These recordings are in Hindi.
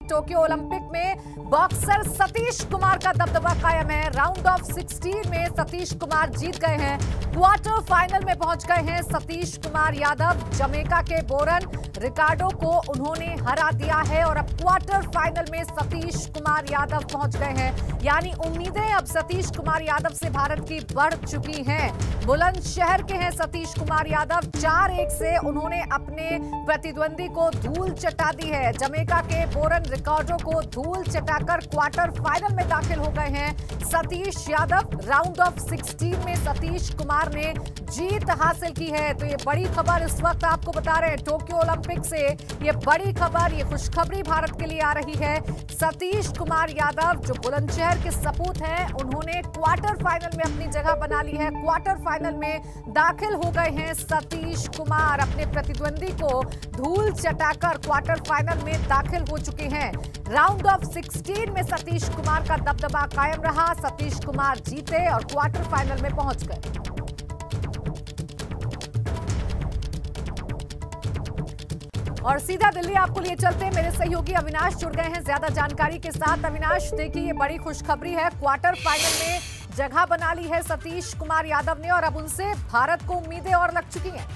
टोक्यो ओलंपिक में बॉक्सर सतीश कुमार का दबदबा कायम है। राउंड ऑफ 16 में सतीश कुमार जीत गए हैं। क्वार्टर फाइनल में पहुंच गए हैं सतीश कुमार यादव। जमैका के बोरन रिकार्डो को उन्होंने हरा दिया है और अब क्वार्टर फाइनल में सतीश कुमार यादव पहुंच गए हैं। यानी उम्मीदें अब सतीश कुमार यादव से भारत की बढ़ चुकी हैं। बुलंदशहर के हैं सतीश कुमार यादव। 4-1 से उन्होंने अपने प्रतिद्वंदी को धूल चटा दी है। जमैका के बोरन रिकार्डो को धूल चटाकर क्वार्टर फाइनल में दाखिल हो गए हैं सतीश यादव। राउंड ऑफ 16 में सतीश कुमार ने जीत हासिल की है। तो ये बड़ी खबर इस वक्त आपको बता रहे हैं टोक्यो ओलंपिक से। ये बड़ी खबर, ये खुशखबरी भारत के लिए आ रही है। सतीश कुमार यादव जो बुलंदशहर के सपूत हैं, उन्होंने क्वार्टर फाइनल में अपनी जगह बना ली है। क्वार्टर फाइनल में दाखिल हो गए हैं सतीश कुमार। अपने प्रतिद्वंदी को धूल चटाकर क्वार्टर फाइनल में दाखिल हो चुके हैं। राउंड ऑफ 16 में सतीश कुमार का दबदबा कायम रहा। सतीश कुमार जीते और क्वार्टर फाइनल में पहुंच गए। और सीधा दिल्ली आपको लिए चलते हैं। मेरे सहयोगी अविनाश जुड़ गए हैं ज्यादा जानकारी के साथ। अविनाश, देखिए ये बड़ी खुशखबरी है। क्वार्टर फाइनल में जगह बना ली है सतीश कुमार यादव ने और अब उनसे भारत को उम्मीदें और लग चुकी हैं।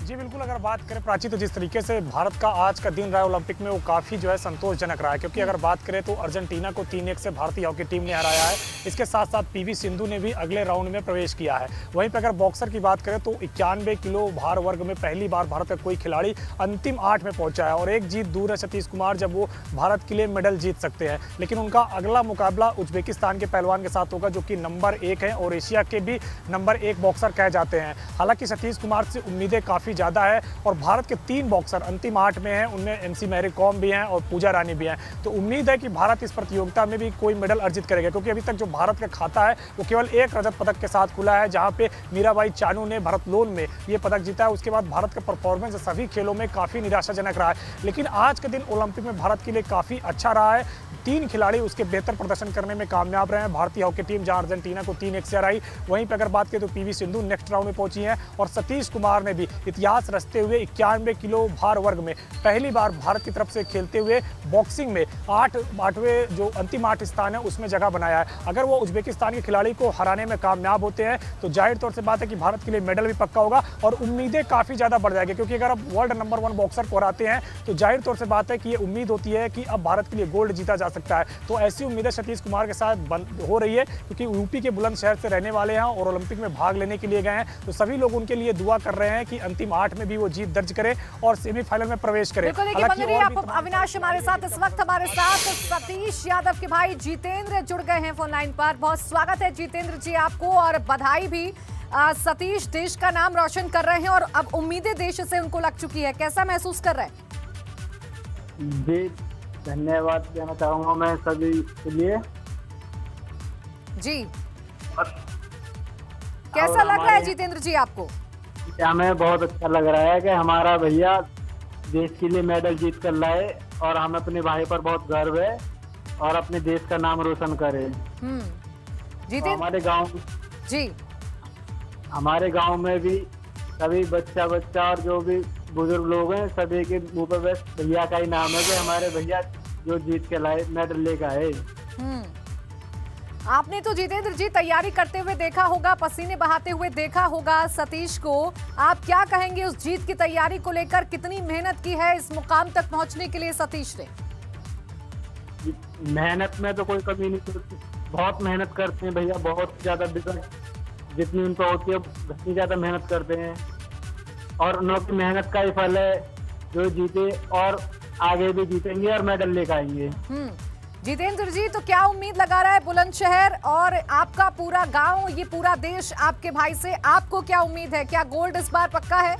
जी बिल्कुल, अगर बात करें प्राची तो जिस तरीके से भारत का आज का दिन रहा है ओलंपिक में वो काफ़ी जो है संतोषजनक रहा है। क्योंकि अगर बात करें तो अर्जेंटीना को 3-1 से भारतीय हॉकी टीम ने हराया है। इसके साथ साथ पीवी सिंधु ने भी अगले राउंड में प्रवेश किया है। वहीं पर अगर बॉक्सर की बात करें तो 91 किलो भार वर्ग में पहली बार भारत का कोई खिलाड़ी अंतिम 8 में पहुंचा है और एक जीत दूर है सतीश कुमार जब वो भारत के लिए मेडल जीत सकते हैं। लेकिन उनका अगला मुकाबला उज्बेकिस्तान के पहलवान के साथ होगा जो कि नंबर 1 है और एशिया के भी नंबर 1 बॉक्सर कहे जाते हैं। हालांकि सतीश कुमार से उम्मीदें काफ़ी ज़्यादा है और भारत के 3 बॉक्सर अंतिम 8 में हैं। उनमें एमसी मैरी कॉम भी हैं और पूजा रानी भी हैं। तो उम्मीद है कि भारत इस प्रतियोगिता में भी कोई मेडल अर्जित करेगा। क्योंकि अभी तक जो भारत का खाता है वो केवल 1 रजत पदक के साथ खुला है, जहां पे मीराबाई चानू ने भारोत्तोलन में ये पदक जीता है। उसके बाद भारत का परफॉर्मेंस सभी खेलों में काफ़ी निराशाजनक रहा है। लेकिन आज के दिन ओलंपिक में भारत के लिए काफ़ी अच्छा रहा है। 3 खिलाड़ी उसके बेहतर प्रदर्शन करने में कामयाब रहे हैं। भारतीय हॉकी टीम जहां अर्जेंटीना को 3-1 से हराई, वहीं पर अगर बात करें तो पीवी सिंधु नेक्स्ट राउंड में पहुंची हैं और सतीश कुमार ने भी इतिहास रचते हुए 91 किलो भार वर्ग में पहली बार भारत की तरफ से खेलते हुए बॉक्सिंग में 8वें जो अंतिम 8 स्थान है उसमें जगह बनाया है। अगर वो उज्बेकिस्तान के खिलाड़ी को हराने में कामयाब होते हैं तो जाहिर तौर से बात है कि भारत के लिए मेडल भी पक्का होगा और उम्मीदें काफ़ी ज़्यादा बढ़ जाएगी। क्योंकि अगर अब वर्ल्ड नंबर 1 बॉक्सर को हराते हैं तो जाहिर तौर से बात है कि ये उम्मीद होती है कि अब भारत के लिए गोल्ड जीता जा सकता है। तो ऐसी उम्मीदें सतीश कुमार के साथ हो रही है क्योंकि यूपी के बुलंदशहर से रहने वाले हैं और ओलंपिक में भाग लेने के लिए गए हैं। तो सभी लोग उनके लिए दुआ कर रहे हैं कि अंतिम 8 में भी वो जीत दर्ज करें और सेमीफाइनल में प्रवेश करें। अविनाश हमारे साथ इस वक्त हमारे साथ सतीश यादव के भाई जितेंद्र जुड़ गए हैं फोन लाइन पर। बहुत स्वागत है जितेंद्र जी आपको और बधाई भी। सतीश देश का नाम रोशन कर रहे हैं और अब उम्मीदें देश से उनको लग चुकी है। कैसा महसूस कर रहे हैं? जी धन्यवाद देना चाहूंगा मैं सभी के लिए। जी कैसा लग रहा है जितेंद्र जी आपको? हमें बहुत अच्छा लग रहा है कि हमारा भैया देश के लिए मेडल जीत कर लाए और हमें अपने भाई पर बहुत गर्व है और अपने देश का नाम रोशन करे। हमारे गांव में भी सभी बच्चा और जो भी बुजुर्ग लोग हैं सभी के मुंह पर बस भैया का ही नाम है कि हमारे भैया जो जीत के लाए मेडल लेकर आए। आपने तो जितेंद्र जी तैयारी करते हुए देखा होगा, पसीने बहाते हुए देखा होगा सतीश को। आप क्या कहेंगे उस जीत की तैयारी को लेकर? कितनी मेहनत की है इस मुकाम तक पहुंचने के लिए सतीश ने? मेहनत में तो कोई कमी नहीं, बहुत मेहनत करते हैं भैया, बहुत ज्यादा जितनी उनको होती है उतनी ज्यादा मेहनत करते हैं और उनकी मेहनत का ही फल है जो जीते और आगे भी जीतेंगे और मेडल लेकर आएंगे। जितेंद्र जी, तो क्या उम्मीद लगा रहा है बुलंदशहर और आपका पूरा गांव, ये पूरा देश आपके भाई से? आपको क्या उम्मीद है? क्या गोल्ड इस बार पक्का है?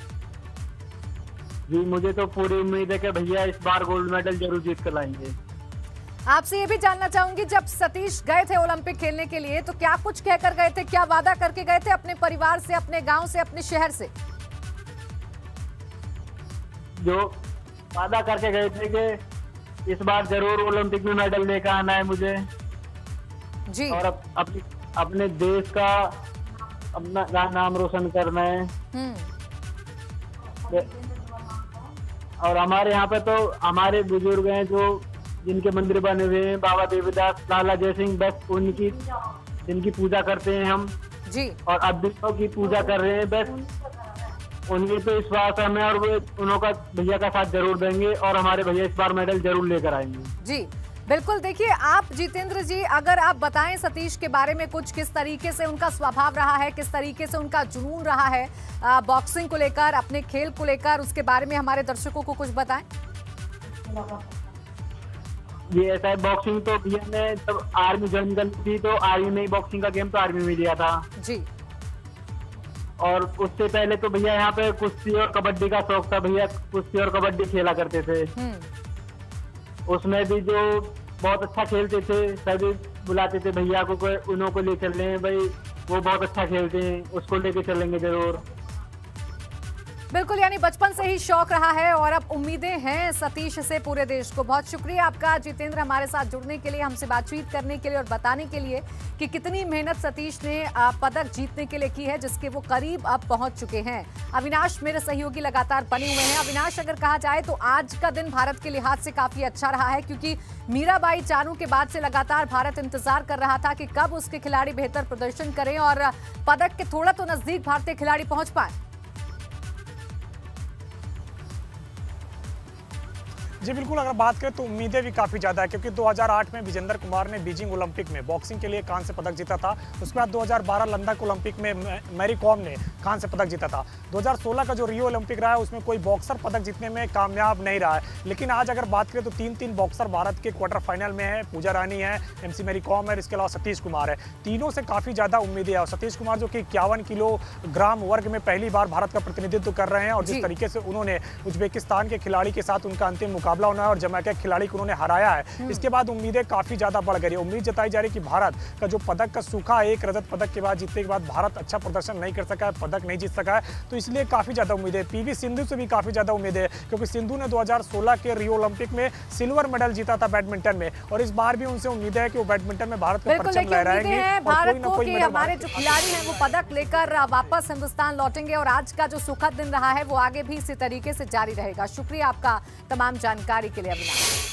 जी मुझे तो पूरी उम्मीद है कि भैया इस बार गोल्ड मेडल जरूर जीत कर लाएंगे। आपसे ये भी जानना चाहूंगी, जब सतीश गए थे ओलंपिक खेलने के लिए तो क्या कुछ कहकर गए थे, क्या वादा करके गए थे अपने परिवार से, अपने गांव से, अपने शहर से? जो वादा करके गए थे कि इस बार जरूर ओलंपिक में मेडल लेकर आना है मुझे जी और अपने देश का अपना नाम रोशन करना है। और हमारे यहाँ पे तो हमारे बुजुर्ग हैं जो जिनके मंदिर बने हुए हैं, बाबा देवीदास, लाला जय सिंह, बस उनकी जिनकी पूजा करते हैं हम जी। और अद्भुतों की पूजा कर रहे हैं, बस उनके पे विश्वास है हमें और वो उनका भैया का साथ जरूर देंगे और हमारे भैया इस बार मेडल जरूर लेकर आएंगे। जी बिल्कुल। देखिए आप जितेंद्र जी, अगर आप बताएं सतीश के बारे में कुछ, किस तरीके से उनका स्वभाव रहा है, किस तरीके से उनका जुनून रहा है बॉक्सिंग को लेकर, अपने खेल को लेकर, उसके बारे में हमारे दर्शकों को कुछ बताएं। ये ऐसा है, बॉक्सिंग तो भैया ने जब आर्मी ज्वाइन करी थी तो आर्मी में ही बॉक्सिंग का गेम तो आर्मी में लिया था जी। और उससे पहले तो भैया यहाँ पे कुश्ती और कबड्डी का शौक था, भैया कुश्ती और कबड्डी खेला करते थे। उसमें भी जो बहुत अच्छा खेलते थे, सभी बुलाते थे भैया को, उन्हों को ले चल रहे हैं भाई, वो बहुत अच्छा खेलते हैं, उसको लेके चलेंगे जरूर। बिल्कुल, यानी बचपन से ही शौक रहा है और अब उम्मीदें हैं सतीश से पूरे देश को। बहुत शुक्रिया आपका जितेंद्र, हमारे साथ जुड़ने के लिए, हमसे बातचीत करने के लिए और बताने के लिए कि कितनी मेहनत सतीश ने पदक जीतने के लिए की है, जिसके वो करीब अब पहुंच चुके हैं। अविनाश मेरे सहयोगी लगातार बने हुए हैं। अविनाश, अगर कहा जाए तो आज का दिन भारत के लिहाज से काफी अच्छा रहा है, क्योंकि मीराबाई चानू के बाद से लगातार भारत इंतजार कर रहा था कि कब उसके खिलाड़ी बेहतर प्रदर्शन करें और पदक के थोड़ा तो नजदीक भारतीय खिलाड़ी पहुंच पाए। जी बिल्कुल, अगर बात करें तो उम्मीदें भी काफ़ी ज़्यादा है, क्योंकि 2008 में विजेंद्र कुमार ने बीजिंग ओलंपिक में बॉक्सिंग के लिए कांस्य पदक जीता था। उसके बाद 2012 लंदन ओलंपिक में मैरी कॉम ने कांस्य पदक जीता था। 2016 का जो रियो ओलंपिक रहा है उसमें कोई बॉक्सर पदक जीतने में कामयाब नहीं रहा है। लेकिन आज अगर बात करें तो तीन बॉक्सर भारत के क्वार्टर फाइनल में है। पूजा रानी है, MC मैरी कॉम है, इसके अलावा सतीश कुमार है। तीनों से काफ़ी ज़्यादा उम्मीदें हैं और सतीश कुमार जो कि 51 किलोग्राम वर्ग में पहली बार भारत का प्रतिनिधित्व कर रहे हैं और जिस तरीके से उन्होंने उज्बेकिस्तान के खिलाड़ी के साथ उनका अंतिम मुकाबला होना है और जमैका के खिलाड़ी को उन्होंने हराया है, इसके बाद उम्मीदें काफी ज्यादा बढ़ गई है। उम्मीद जताई जा रही है कि भारत का जो पदक का सूखा एक रजत पदक के बाद जीतने के बाद भारत अच्छा प्रदर्शन नहीं कर सका है, पदक नहीं जीत सका है, तो इसलिए काफी ज्यादा उम्मीद है। PV सिंधु से भी काफी ज्यादा उम्मीद है, क्योंकि सिंधु ने 2016 के रियो ओलंपिक में सिल्वर मेडल जीता था बैडमिंटन में और इस बार भी उनसे उम्मीद है कि वो बैडमिंटन में भारत का परचम लहराएंगे। भारत को कि हमारे जो खिलाड़ी हैं वो पदक लेकर वापस हिंदुस्तान लौटेंगे और आज का जो सुखद दिन रहा है वो आगे भी इसी तरीके से जारी रहेगा। शुक्रिया आपका तमाम जानकारी के लिए अविनाश।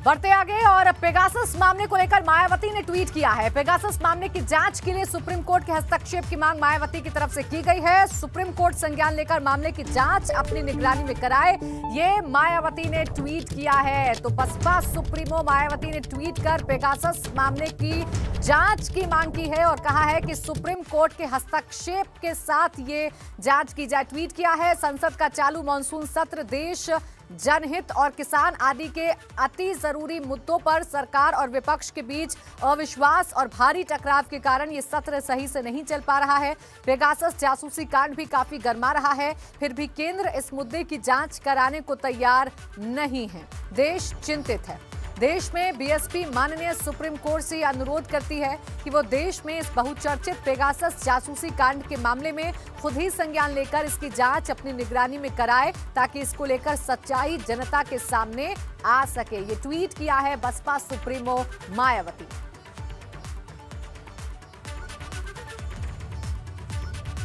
बढ़ते आगे और पेगासस मामले को लेकर मायावती ने ट्वीट किया है। पेगासस मामले की जांच के लिए सुप्रीम कोर्ट के हस्तक्षेप की मांग मायावती की तरफ से की गई है। सुप्रीम कोर्ट संज्ञान लेकर मामले की जांच अपनी निगरानी में कराए, ये मायावती ने ट्वीट किया है। तो बसपा सुप्रीमो मायावती ने ट्वीट कर पेगासस मामले की जांच की मांग की है और कहा है कि सुप्रीम कोर्ट के हस्तक्षेप के साथ ये जांच की जाए। ट्वीट किया है, संसद का चालू मानसून सत्र देश, जनहित और किसान आदि के अति जरूरी मुद्दों पर सरकार और विपक्ष के बीच अविश्वास और भारी टकराव के कारण ये सत्र सही से नहीं चल पा रहा है। पेगासस जासूसी कांड भी काफी गर्मा रहा है, फिर भी केंद्र इस मुद्दे की जांच कराने को तैयार नहीं है। देश चिंतित है। देश में बीएसपी माननीय सुप्रीम कोर्ट से अनुरोध करती है कि वो देश में इस बहुचर्चित पेगासस जासूसी कांड के मामले में खुद ही संज्ञान लेकर इसकी जांच अपनी निगरानी में कराए, ताकि इसको लेकर सच्चाई जनता के सामने आ सके। ये ट्वीट किया है बसपा सुप्रीमो मायावती।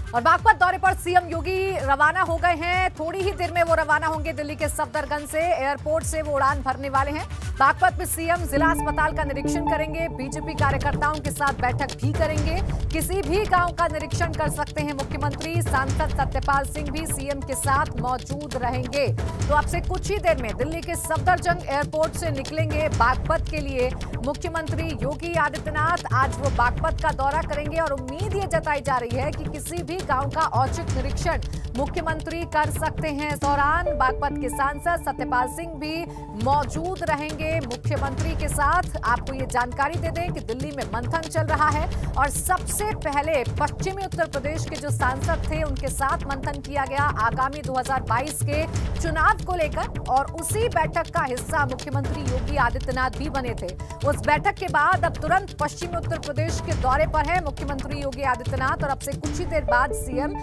और बागपत दौरे पर सीएम योगी रवाना हो गए हैं। थोड़ी ही देर में वो रवाना होंगे दिल्ली के सफदरगंज से। एयरपोर्ट से वो उड़ान भरने वाले हैं। बागपत में सीएम जिला अस्पताल का निरीक्षण करेंगे, बीजेपी कार्यकर्ताओं के साथ बैठक भी करेंगे। किसी भी गांव का निरीक्षण कर सकते हैं मुख्यमंत्री। सांसद सत्यपाल सिंह भी सीएम के साथ मौजूद रहेंगे। तो अब से कुछ ही देर में दिल्ली के सफदरजंग एयरपोर्ट से निकलेंगे बागपत के लिए मुख्यमंत्री योगी आदित्यनाथ। आज वो बागपत का दौरा करेंगे और उम्मीद ये जताई जा रही है कि किसी भी गांव का औचक निरीक्षण मुख्यमंत्री कर सकते हैं। इस दौरान बागपत के सांसद सत्यपाल सिंह भी मौजूद रहेंगे मुख्यमंत्री के साथ। आपको ये जानकारी दे दें कि दिल्ली में मंथन चल रहा है और सबसे पहले पश्चिमी उत्तर प्रदेश के जो सांसद थे उनके साथ मंथन किया गया आगामी 2022 के चुनाव को लेकर, और उसी बैठक का हिस्सा मुख्यमंत्री योगी आदित्यनाथ भी बने थे। उस बैठक के बाद अब तुरंत पश्चिमी उत्तर प्रदेश के दौरे पर है मुख्यमंत्री योगी आदित्यनाथ और अब से कुछ ही देर बाद सीएम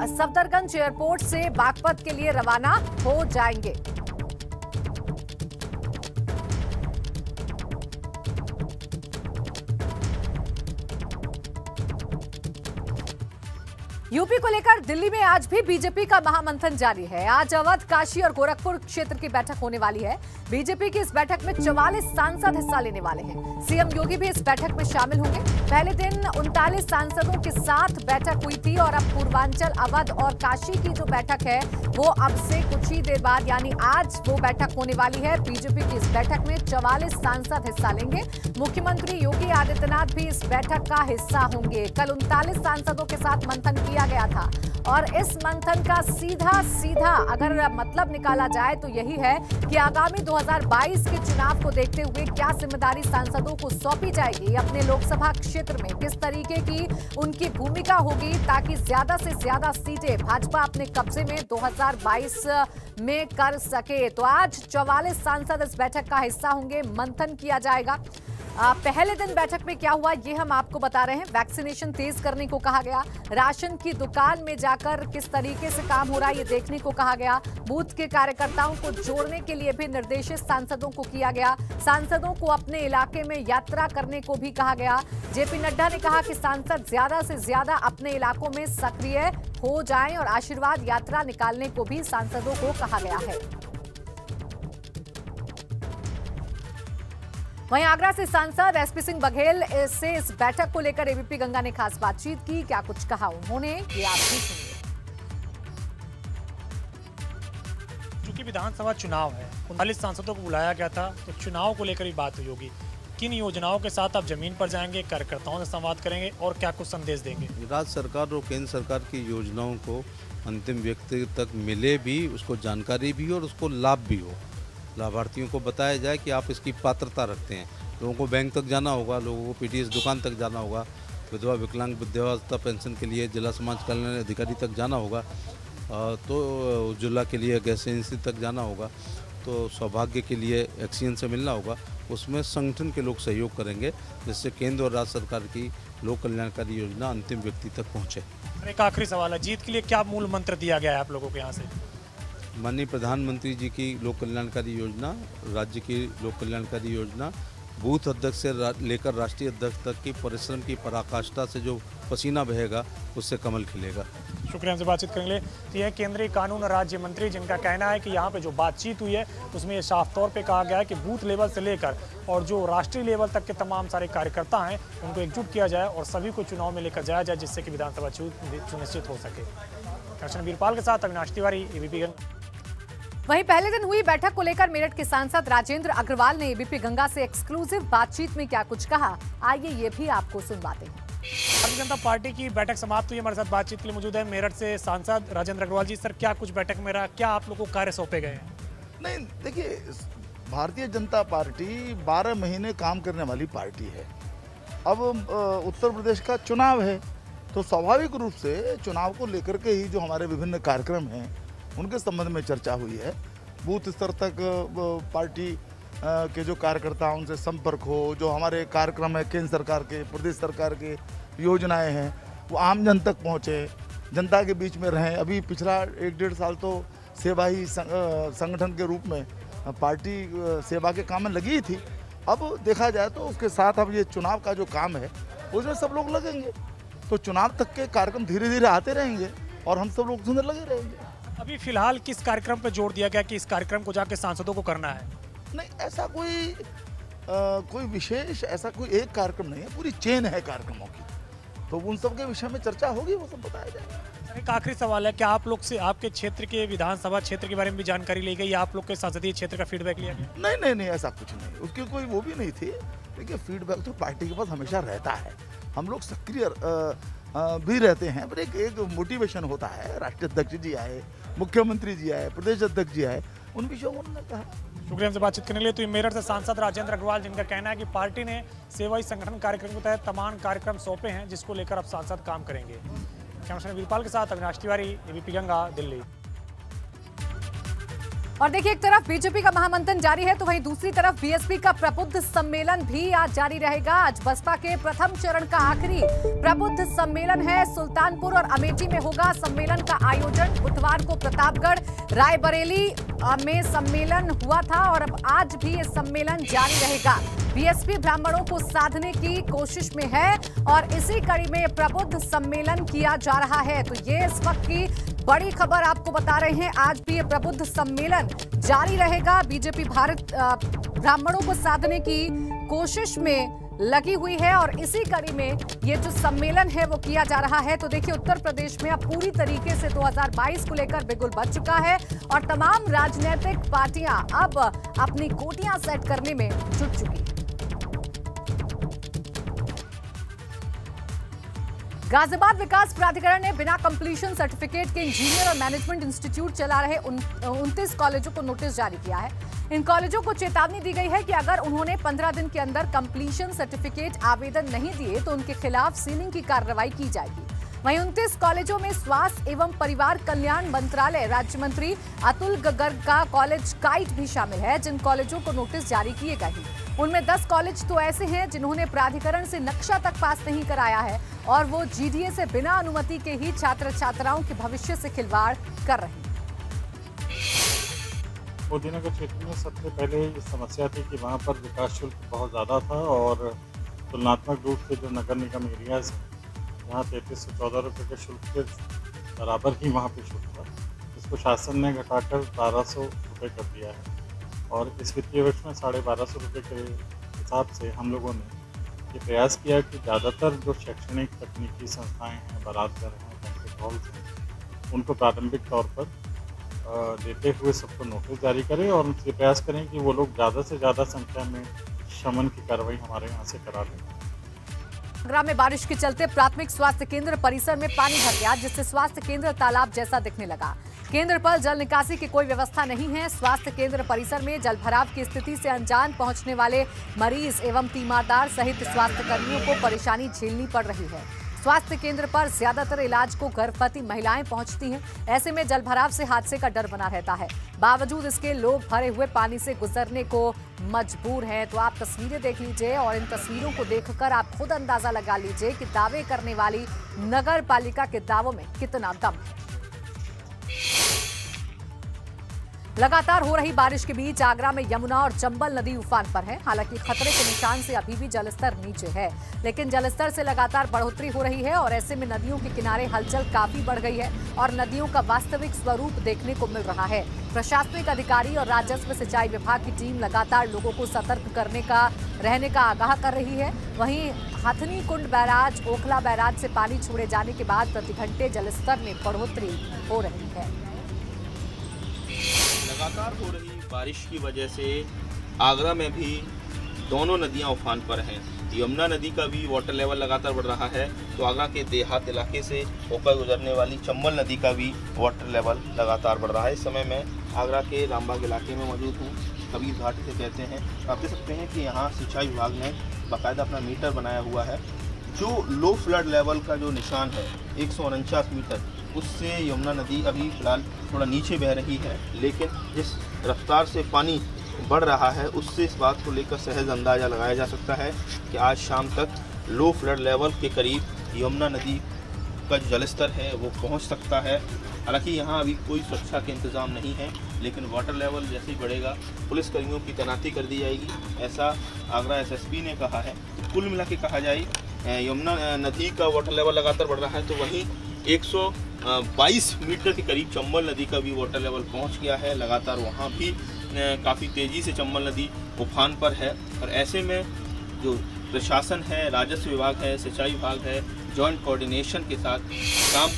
सफदरगंज एयरपोर्ट से बागपत के लिए रवाना हो जाएंगे। यूपी को लेकर दिल्ली में आज भी बीजेपी का महामंथन जारी है। आज अवध, काशी और गोरखपुर क्षेत्र की बैठक होने वाली है। बीजेपी की इस बैठक में 44 सांसद हिस्सा लेने वाले हैं। सीएम योगी भी इस बैठक में शामिल होंगे। पहले दिन 39 सांसदों के साथ बैठक हुई थी और अब पूर्वांचल, अवध और काशी की जो बैठक है वो अब से कुछ ही देर बाद यानी आज वो बैठक होने वाली है। बीजेपी की इस बैठक में 44 सांसद हिस्सा लेंगे। मुख्यमंत्री योगी आदित्यनाथ भी इस बैठक का हिस्सा होंगे। कल 39 सांसदों के साथ मंथन किया गया था और इस मंथन का सीधा अगर मतलब निकाला जाए तो यही है कि आगामी 2022 के चुनाव को देखते हुए क्या जिम्मेदारी सांसदों को सौंपी जाएगी, अपने लोकसभा क्षेत्र में किस तरीके की उनकी भूमिका होगी ताकि ज्यादा से ज्यादा सीटें भाजपा अपने कब्जे में 2022 में कर सके। तो आज 44 सांसद इस बैठक का हिस्सा होंगे, मंथन किया जाएगा। पहले दिन बैठक में क्या हुआ ये हम आपको बता रहे हैं। वैक्सीनेशन तेज करने को कहा गया, राशन की दुकान में जाकर किस तरीके से काम हो रहा है ये देखने को कहा गया, बूथ के कार्यकर्ताओं को जोड़ने के लिए भी निर्देशित सांसदों को किया गया, सांसदों को अपने इलाके में यात्रा करने को भी कहा गया। जेपी नड्डा ने कहा कि सांसद ज्यादा से ज्यादा अपने इलाकों में सक्रिय हो जाएं और आशीर्वाद यात्रा निकालने को भी सांसदों को कहा गया है। वहीं आगरा से सांसद एसपी सिंह बघेल से इस बैठक को लेकर एबीपी गंगा ने खास बातचीत की। क्या कुछ कहा उन्होंने ये आप भी सुनिए। चूंकि विधानसभा चुनाव है, 39 सांसदों को बुलाया गया था तो चुनाव को लेकर ही बात हुई होगी। किन योजनाओं के साथ आप जमीन पर जाएंगे, कार्यकर्ताओं से संवाद करेंगे और क्या कुछ संदेश देंगे? राज्य सरकार और केंद्र सरकार की योजनाओं को अंतिम व्यक्ति तक मिले भी, उसको जानकारी भी और उसको लाभ भी हो। लाभार्थियों को बताया जाए कि आप इसकी पात्रता रखते हैं। लोगों को बैंक तक जाना होगा, लोगों को पीटीएस दुकान तक जाना होगा, विधवा विकलांग वृद्धावस्था पेंशन के लिए जिला समाज कल्याण अधिकारी तक जाना होगा, तो उज्ज्वला के लिए गैस एजेंसी तक जाना होगा, तो सौभाग्य के लिए एक्सीएन से मिलना होगा। उसमें संगठन के लोग सहयोग करेंगे जिससे केंद्र और राज्य सरकार की लोक कल्याणकारी योजना अंतिम व्यक्ति तक पहुँचे। एक आखिरी सवाल है, जीत के लिए क्या मूल मंत्र दिया गया है आप लोगों के यहाँ से? माननीय प्रधानमंत्री जी की लोक कल्याणकारी योजना, राज्य की लोक कल्याणकारी योजना, बूथ अध्यक्ष से लेकर राष्ट्रीय अध्यक्ष तक की परिश्रम की पराकाष्ठा से जो पसीना बहेगा उससे कमल खिलेगा। शुक्रिया, हमसे बातचीत करेंगे। तो यह केंद्रीय कानून राज्य मंत्री जिनका कहना है कि यहाँ पे जो बातचीत हुई है उसमें ये साफ तौर पे कहा गया है कि बूथ लेवल से लेकर और जो राष्ट्रीय लेवल तक के तमाम सारे कार्यकर्ता हैं उनको एकजुट किया जाए और सभी को चुनाव में लेकर जाया जाए जिससे कि विधानसभा सुनिश्चित हो सके। कृष्ण वीरपाल के साथ अविनाश तिवारी, एबीपी गंगा। वहीं पहले दिन हुई बैठक को लेकर मेरठ के सांसद राजेंद्र अग्रवाल ने एबीपी गंगा से एक्सक्लूसिव बातचीत में क्या कुछ कहा, आइए ये भी आपको सुनवाते हैं। भारतीय जनता पार्टी की बैठक समाप्त हुई। हमारे साथ बातचीत के लिए मौजूद है मेरठ से सांसद राजेंद्र अग्रवाल जी। सर, क्या कुछ बैठक में रहा, क्या आप लोगों को कार्य सौंपे गए हैं? नहीं, देखिए, भारतीय जनता पार्टी 12 महीने काम करने वाली पार्टी है। अब उत्तर प्रदेश का चुनाव है तो स्वाभाविक रूप से चुनाव को लेकर के ही जो हमारे विभिन्न कार्यक्रम हैं उनके संबंध में चर्चा हुई है। बूथ स्तर तक पार्टी के जो कार्यकर्ता उनसे संपर्क हो, जो हमारे कार्यक्रम है केंद्र सरकार के, प्रदेश सरकार के योजनाएं हैं वो आम जन तक पहुँचे, जनता के बीच में रहें। अभी पिछला 1-1.5 साल तो सेवा ही संगठन के रूप में पार्टी सेवा के काम में लगी ही थी। अब देखा जाए तो उसके साथ अब ये चुनाव का जो काम है उसमें सब लोग लगेंगे, तो चुनाव तक के कार्यक्रम धीरे धीरे आते रहेंगे और हम सब लोग उसमें लगे रहेंगे। अभी फिलहाल किस कार्यक्रम पर जोर दिया गया कि इस कार्यक्रम को जाके सांसदों को करना है? नहीं, ऐसा कोई विशेष ऐसा कोई एक कार्यक्रम नहीं है, पूरी चेन है कार्यक्रमों की, तो उन सब के विषय में चर्चा होगी, वो सब बताया जाएगा। एक आखिरी सवाल है, क्या आप लोग से आपके क्षेत्र के विधानसभा क्षेत्र के बारे में भी जानकारी ली गई या आप लोग के संसदीय क्षेत्र का फीडबैक लिया गया? नहीं, ऐसा कुछ नहीं, उसकी कोई वो भी नहीं थी। देखिए, फीडबैक तो पार्टी के पास हमेशा रहता है, हम लोग सक्रिय भी रहते हैं, पर एक मोटिवेशन होता है। राष्ट्रीय अध्यक्ष जी आए, मुख्यमंत्री जी आए, प्रदेश अध्यक्ष जी आए, उन विषयों को उन्होंने कहा। शुक्रिया, हमसे बातचीत करने के लिए। तो मेरठ से सांसद राजेंद्र अग्रवाल जिनका कहना है कि पार्टी ने सेवाई संगठन कार्यक्रम के तहत तमाम कार्यक्रम सौंपे हैं जिसको लेकर अब सांसद काम करेंगे। कैमरामैन वीरपाल के साथ अविनाश तिवारी, एबीपी गंगा, दिल्ली। और देखिए, एक तरफ बीजेपी का महामंथन जारी है तो वहीं दूसरी तरफ बीएसपी का प्रबुद्ध सम्मेलन भी आज जारी रहेगा। आज बसपा के प्रथम चरण का आखिरी प्रबुद्ध सम्मेलन है। सुल्तानपुर और अमेठी में होगा सम्मेलन का आयोजन। बुधवार को प्रतापगढ़, रायबरेली में सम्मेलन हुआ था और अब आज भी ये सम्मेलन जारी रहेगा। बीएसपी ब्राह्मणों को साधने की कोशिश में है और इसी कड़ी में प्रबुद्ध सम्मेलन किया जा रहा है। तो ये इस वक्त की बड़ी खबर आपको बता रहे हैं। आज भी ये प्रबुद्ध सम्मेलन जारी रहेगा। बीजेपी भारत ब्राह्मणों को साधने की कोशिश में लगी हुई है और इसी कड़ी में ये जो सम्मेलन है वो किया जा रहा है। तो देखिए, उत्तर प्रदेश में अब पूरी तरीके से 2022 को लेकर बिगुल बज चुका है और तमाम राजनीतिक पार्टियां अब अपनी कोटियां सेट करने में जुट चुकी हैं। गाजियाबाद विकास प्राधिकरण ने बिना कंप्लीशन सर्टिफिकेट के इंजीनियर और मैनेजमेंट इंस्टीट्यूट चला रहे 29 कॉलेजों को नोटिस जारी किया है। इन कॉलेजों को चेतावनी दी गई है कि अगर उन्होंने 15 दिन के अंदर कंप्लीशन सर्टिफिकेट आवेदन नहीं दिए तो उनके खिलाफ सीलिंग की कार्रवाई की जाएगी। वहीं 29 कॉलेजों में स्वास्थ्य एवं परिवार कल्याण मंत्रालय राज्य मंत्री अतुल गर्ग का कॉलेज काइट भी शामिल है, जिन कॉलेजों को नोटिस जारी किए गए हैं। उनमें 10 कॉलेज तो ऐसे हैं जिन्होंने प्राधिकरण से नक्शा तक पास नहीं कराया है और वो जीडीए से बिना अनुमति के ही छात्र छात्राओं के भविष्य से खिलवाड़ कर रहे हैं। मोदीनगर क्षेत्र में सबसे पहले ये समस्या थी कि वहाँ पर विकास शुल्क बहुत ज़्यादा था और तुलनात्मक रूप से जो नगर निगम एरियाज़ हैं यहाँ 3314 रुपये के शुल्क के बराबर ही वहाँ पे शुल्क था, जिसको शासन ने घटाकर 1200 रुपये कर दिया है। और इस वित्तीय वर्ष में 1250 रुपये के हिसाब से हम लोगों ने ये प्रयास किया कि ज़्यादातर जो शैक्षणिक तकनीकी संस्थाएँ हैं, बारात घर हैं, बैंकेट हॉल्स हैं, उनको प्रारंभिक तौर पर देते हुए सबको नोटिस जारी करें और उनसे प्रयास करें कि वो लोग ज़्यादा से ज़्यादा संख्या में शमन की कार्रवाई हमारे यहाँ से करा लें। आगरा में बारिश के चलते प्राथमिक स्वास्थ्य केंद्र परिसर में पानी भर गया, जिससे स्वास्थ्य केंद्र तालाब जैसा दिखने लगा। केंद्र पर जल निकासी की कोई व्यवस्था नहीं है। स्वास्थ्य केंद्र परिसर में जल भराव की स्थिति से अनजान पहुंचने वाले मरीज एवं तीमारदार सहित स्वास्थ्य कर्मियों को परेशानी झेलनी पड़ रही है। स्वास्थ्य केंद्र पर ज्यादातर इलाज को गर्भवती महिलाएं पहुंचती हैं। ऐसे में जल भराव से हादसे का डर बना रहता है। बावजूद इसके लोग भरे हुए पानी से गुजरने को मजबूर हैं। तो आप तस्वीरें देख लीजिए और इन तस्वीरों को देखकर आप खुद अंदाजा लगा लीजिए कि दावे करने वाली नगर पालिका के दावों में कितना दम है। लगातार हो रही बारिश के बीच आगरा में यमुना और चंबल नदी उफान पर है। हालांकि खतरे के निशान से अभी भी जलस्तर नीचे है, लेकिन जलस्तर से लगातार बढ़ोतरी हो रही है और ऐसे में नदियों के किनारे हलचल काफी बढ़ गई है और नदियों का वास्तविक स्वरूप देखने को मिल रहा है। प्रशासनिक अधिकारी और राजस्व सिंचाई विभाग की टीम लगातार लोगों को सतर्क रहने का आगाह कर रही है। वहीं हथनी कुंड बैराज, ओखला बैराज से पानी छोड़े जाने के बाद प्रति घंटे जलस्तर में बढ़ोतरी हो रही है। लगातार हो रही बारिश की वजह से आगरा में भी दोनों नदियां उफान पर हैं। यमुना नदी का भी वाटर लेवल लगातार बढ़ रहा है, तो आगरा के देहात इलाके से होकर गुजरने वाली चंबल नदी का भी वाटर लेवल लगातार बढ़ रहा है। इस समय मैं आगरा के रामबाग इलाके में मौजूद हूँ, कबीर घाट से कहते हैं। आप देख सकते हैं कि यहाँ सिंचाई विभाग ने बाकायदा अपना मीटर बनाया हुआ है। जो लो फ्लड लेवल का जो निशान है 149 मीटर, उससे यमुना नदी अभी फिलहाल थोड़ा नीचे बह रही है, लेकिन जिस रफ्तार से पानी बढ़ रहा है उससे इस बात को लेकर सहज अंदाज़ा लगाया जा सकता है कि आज शाम तक लो फ्लड लेवल के करीब यमुना नदी का जो जलस्तर है वो पहुंच सकता है। हालांकि यहाँ अभी कोई सुरक्षा के इंतज़ाम नहीं है, लेकिन वाटर लेवल जैसे ही बढ़ेगा पुलिसकर्मियों की तैनाती कर दी जाएगी, ऐसा आगरा एसएसपी ने कहा है। कुल मिला के कहा जाए यमुना नदी का वाटर लेवल लगातार बढ़ रहा है, तो वहीं 122 मीटर के करीब चंबल नदी का भी वाटर लेवल पहुंच गया है। लगातार वहां भी काफ़ी तेज़ी से चंबल नदी उफान पर है और ऐसे में जो प्रशासन है, राजस्व विभाग है, सिंचाई विभाग है, जॉइंट कोऑर्डिनेशन के साथ काम